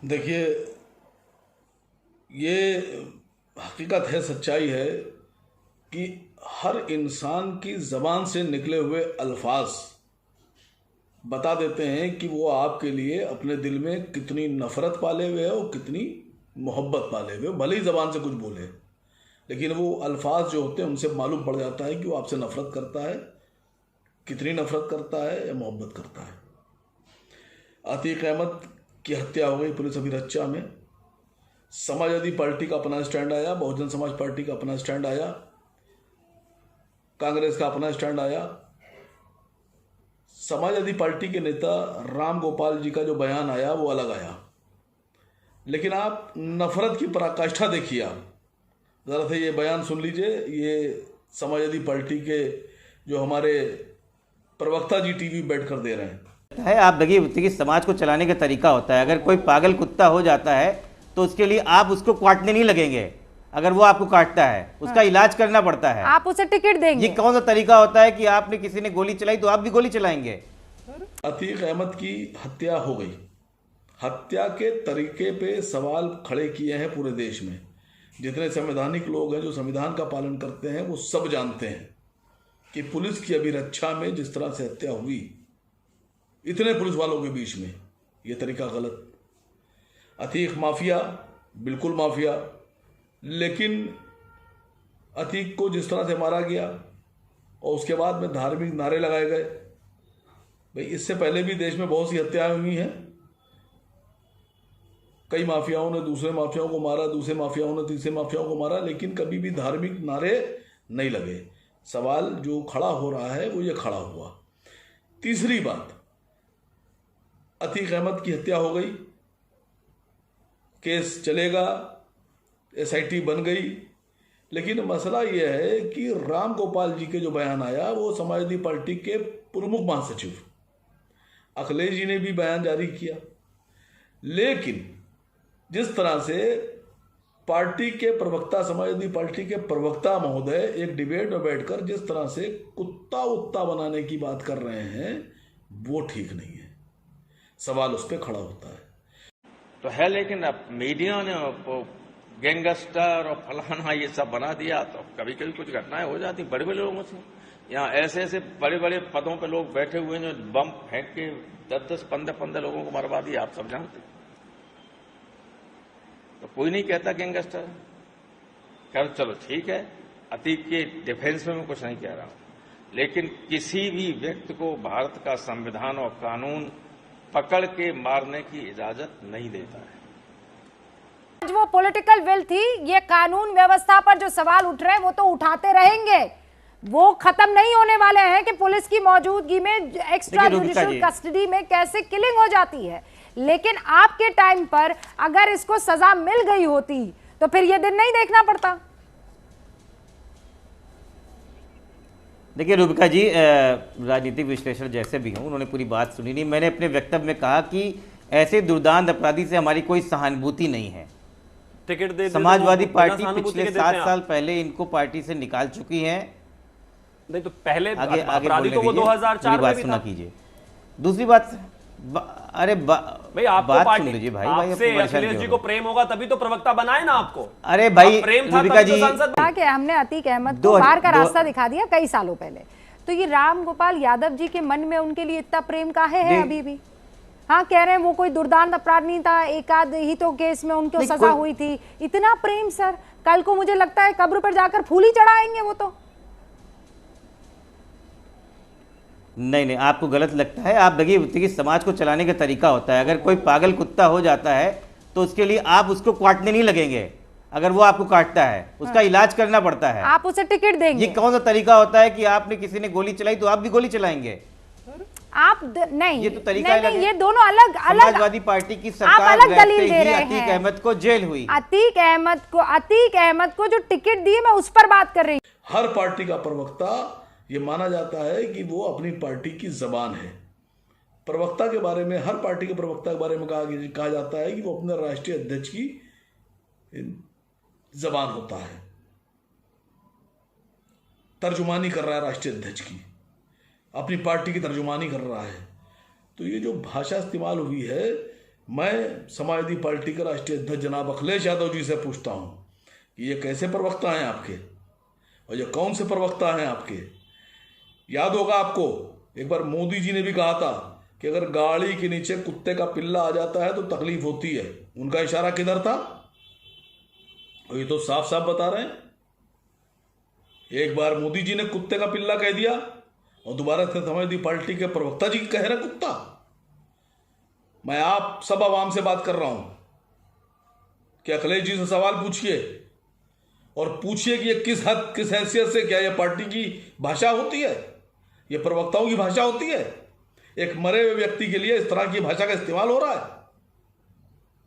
देखिए, ये हकीकत है, सच्चाई है कि हर इंसान की ज़बान से निकले हुए अल्फाज बता देते हैं कि वो आपके लिए अपने दिल में कितनी नफ़रत पाले हुए है और कितनी मोहब्बत पाले हुए, भले ही ज़बान से कुछ बोले, लेकिन वो अल्फाज जो होते हैं उनसे मालूम पड़ जाता है कि वो आपसे नफ़रत करता है, कितनी नफ़रत करता है या मोहब्बत करता है। अतीक अहमद की हत्या हो गई पुलिस अभिरक्षा में। समाजवादी पार्टी का अपना स्टैंड आया, बहुजन समाज पार्टी का अपना स्टैंड आया, कांग्रेस का अपना स्टैंड आया। समाजवादी पार्टी के नेता राम गोपाल जी का जो बयान आया वो अलग आया, लेकिन आप नफरत की पराकाष्ठा देखिए। आप ज़रा से ये बयान सुन लीजिए। ये समाजवादी पार्टी के जो हमारे प्रवक्ता जी टीवी बैठ कर दे रहे हैं। आप देखिए समाज को चलाने का तरीका होता है। अगर कोई पागल कुत्ता हो जाता है तो उसके लिए आप उसको काटने नहीं लगेंगे। अगर वो आपको काटता है उसका इलाज करना पड़ता है, आप उसे टिकट देंगे। ये कौन सा तरीका होता है कि आपने किसी ने गोली चलाई तो आप भी गोली चलाएंगे? अतीक अहमद की हत्या हो गई। हत्या के तरीके पे सवाल खड़े किए हैं पूरे देश में। जितने संवैधानिक लोग हैं जो संविधान का पालन करते हैं वो सब जानते हैं कि पुलिस की अभिरक्षा में जिस तरह से हत्या हुई, इतने पुलिस वालों के बीच में, ये तरीका गलत। अतीक माफिया, बिल्कुल माफिया, लेकिन अतीक को जिस तरह से मारा गया और उसके बाद में धार्मिक नारे लगाए गए, भाई इससे पहले भी देश में बहुत सी हत्याएं हुई हैं। कई माफियाओं ने दूसरे माफियाओं को मारा, दूसरे माफियाओं ने तीसरे माफियाओं को मारा, लेकिन कभी भी धार्मिक नारे नहीं लगे। सवाल जो खड़ा हो रहा है वो ये खड़ा हुआ। तीसरी बात, अतीक अहमद की हत्या हो गई, केस चलेगा, एसआईटी बन गई, लेकिन मसला यह है कि राम गोपाल जी के जो बयान आया वो समाजवादी पार्टी के प्रमुख महासचिव अखिलेश जी ने भी बयान जारी किया, लेकिन जिस तरह से पार्टी के प्रवक्ता, समाजवादी पार्टी के प्रवक्ता महोदय एक डिबेट में बैठकर जिस तरह से कुत्ता उत्ता बनाने की बात कर रहे हैं वो ठीक नहीं है। सवाल उस पर खड़ा होता है तो है, लेकिन अब मीडिया ने गैंगस्टर और फलाना ये सब बना दिया तो कभी कभी कुछ घटनाएं हो जाती बड़े बड़े लोगों से। यहाँ ऐसे ऐसे बड़े बड़े पदों पे लोग बैठे हुए हैं जो बम फेंक के 10-10, 15-15 लोगों को मरवा दिया, आप सब जानते। तो कोई नहीं कहता गैंगस्टर। खैर चलो ठीक है, अतीक के डिफेंस में मैं कुछ नहीं कह रहा हूं, लेकिन किसी भी व्यक्ति को भारत का संविधान और कानून पकड़ के मारने की इजाजत नहीं देता है। आज वो पॉलिटिकल विल थी, ये कानून व्यवस्था पर जो सवाल उठ रहे हैं वो तो उठाते रहेंगे, वो खत्म नहीं होने वाले हैं कि पुलिस की मौजूदगी में एक्स्ट्रा जुडिशियल कस्टडी में कैसे किलिंग हो जाती है। लेकिन आपके टाइम पर अगर इसको सजा मिल गई होती तो फिर ये दिन नहीं देखना पड़ता। देखिए रूबिका जी, राजनीतिक विश्लेषण जैसे भी हों, उन्होंने पूरी बात सुनी नहीं। मैंने अपने वक्तव्य में कहा कि ऐसे दुर्दांत अपराधी से हमारी कोई सहानुभूति नहीं है। टिकट दे समाजवादी पार्टी पिछले 7 साल पहले इनको पार्टी से निकाल चुकी है। नहीं तो पहले आगे अपराधी तो वो 2004 में भी सुना था। कीजिए। दूसरी बात, भाई आपको बात पार्टी सुन लीजिए भाई, आपसे अखिलेश जी को प्रेम होगा तभी तो प्रवक्ता बनाए ना आपको। अरे भाई प्रेम था रूबिका तभी जी, तो सांसद कि हमने अतीक अहमद को बाहर का रास्ता दिखा दिया कई सालों पहले, तो ये राम गोपाल यादव जी के मन में उनके लिए इतना प्रेम काहे है अभी भी? हाँ, कह रहे हैं वो कोई दुर्दांत अपराध नहीं था, एक आध ही तो केस में उनको सजा हुई थी। इतना प्रेम सर, कल को मुझे लगता है कब्र पर जाकर फूल ही चढ़ाएंगे वो तो। नहीं, आपको गलत लगता है। आप देखिए समाज को चलाने का तरीका होता है। अगर कोई पागल कुत्ता हो जाता है तो उसके लिए आप उसको काटने नहीं लगेंगे। अगर वो आपको काटता है उसका इलाज करना पड़ता है, आप उसे टिकट देंगे। ये कौन सा तरीका होता है कि आपने किसी ने गोली चलाई तो आप भी गोली चलाएंगे? आप नहीं, ये तो तरीका नहीं, ये दोनों अलग अलग। समाजवादी पार्टी की सरकार अलग दलील दे रहे हैं। अतीक अहमद को जेल हुई। अतीक अहमद को जो टिकट दिए, मैं उस पर बात कर रही हूँ। हर पार्टी का प्रवक्ता, ये माना जाता है कि वो अपनी पार्टी की जबान है। प्रवक्ता के बारे में, हर पार्टी के प्रवक्ता के बारे में कहा जाता है कि वो अपने राष्ट्रीय अध्यक्ष की जबान होता है, तर्जुमानी कर रहा है राष्ट्रीय अध्यक्ष की, अपनी पार्टी की तर्जुमानी कर रहा है। तो ये जो भाषा इस्तेमाल हुई है मैं समाजवादी पार्टी के राष्ट्रीय अध्यक्ष जनाब अखिलेश यादव जी से पूछता हूं कि ये कैसे प्रवक्ता हैं आपके, और ये कौन से प्रवक्ता हैं आपके। याद होगा आपको, एक बार मोदी जी ने भी कहा था कि अगर गाड़ी के नीचे कुत्ते का पिल्ला आ जाता है तो तकलीफ होती है। उनका इशारा किधर था? और ये तो साफ साफ बता रहे हैं। एक बार मोदी जी ने कुत्ते का पिल्ला कह दिया और दोबारा से समाजवादी पार्टी के प्रवक्ता जी कह रहे कुत्ता। मैं आप सब आवाम से बात कर रहा हूं कि अखिलेश जी से सवाल पूछिए, और पूछिए कि ये किस हद किस हैसियत से, क्या ये पार्टी की भाषा होती है, ये प्रवक्ताओं की भाषा होती है? एक मरे हुए व्यक्ति के लिए इस तरह की भाषा का इस्तेमाल हो रहा है।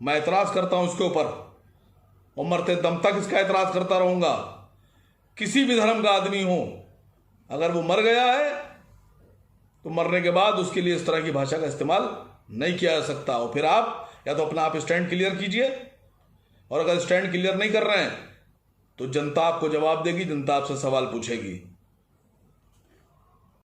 मैं एतराज करता हूं इसके ऊपर, और मरते दम तक इसका एतराज करता रहूंगा। किसी भी धर्म का आदमी हो, अगर वो मर गया है तो मरने के बाद उसके लिए इस तरह की भाषा का इस्तेमाल नहीं किया जा सकता। और फिर आप या तो अपना आप स्टैंड क्लियर कीजिए, और अगर स्टैंड क्लियर नहीं कर रहे हैं तो जनता आपको जवाब देगी, जनता आपसे सवाल पूछेगी।